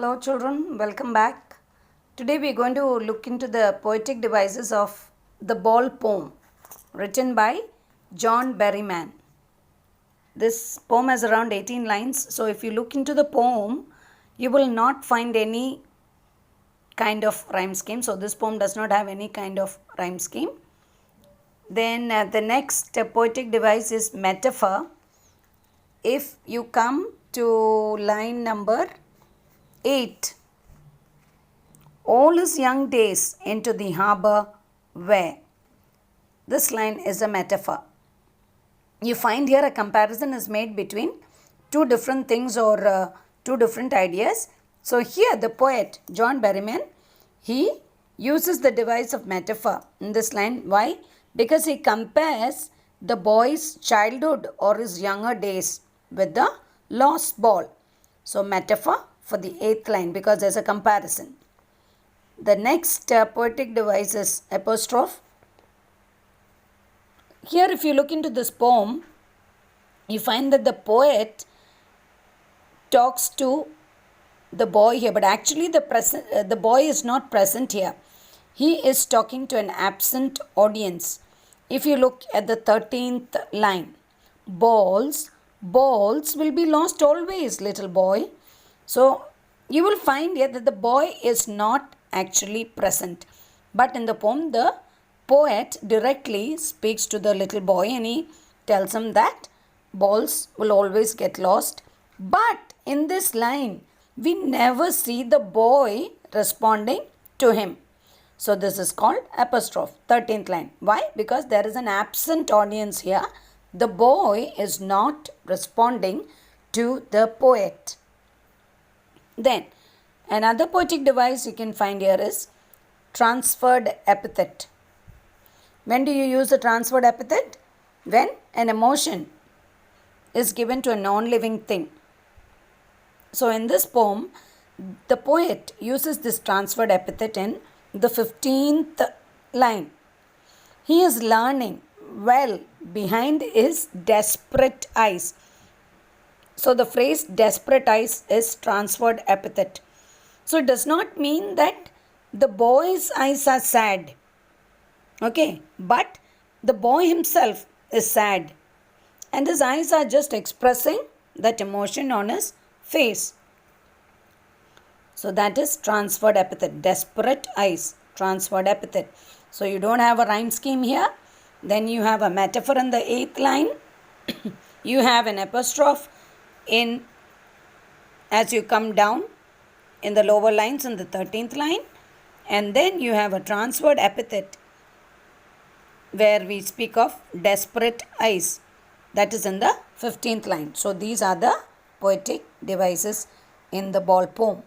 Hello children, welcome back. Today we are going to look into the poetic devices of the Ball poem written by John Berryman. This poem has around 18 lines, so if you look into the poem, you will not find any kind of rhyme scheme. So this poem does not have any kind of rhyme scheme. Then the next poetic device is metaphor. If you come to line number 8. All his young days into the harbour where. This line is a metaphor. You find here a comparison is made between two different things or two different ideas. So here the poet John Berryman, he uses the device of metaphor in this line. Why? Because he compares the boy's childhood or his younger days with the lost ball. So metaphor for the 8th line because there is a comparison. The next poetic device is apostrophe. Here if you look into this poem, you find that the poet talks to the boy here, but actually the boy is not present here. He is talking to an absent audience. If you look at the 13th line, balls will be lost always, little boy. So you will find here that the boy is not actually present. But in the poem, the poet directly speaks to the little boy and he tells him that balls will always get lost. But in this line, we never see the boy responding to him. So this is called apostrophe, 13th line. Why? Because there is an absent audience here. The boy is not responding to the poet. Then another poetic device you can find here is transferred epithet. When do you use the transferred epithet? When an emotion is given to a non-living thing. So in this poem, the poet uses this transferred epithet in the 15th line. He is learning well behind his desperate eyes. So the phrase desperate eyes is transferred epithet. So it does not mean that the boy's eyes are sad. Okay, but the boy himself is sad. And his eyes are just expressing that emotion on his face. So that is transferred epithet. Desperate eyes, transferred epithet. So you don't have a rhyme scheme here. Then you have a metaphor in the 8th line. You have an apostrophe in as you come down in the lower lines in the 13th line, and then you have a transferred epithet where we speak of desperate eyes, that is in the 15th line. So these are the poetic devices in the Ball poem.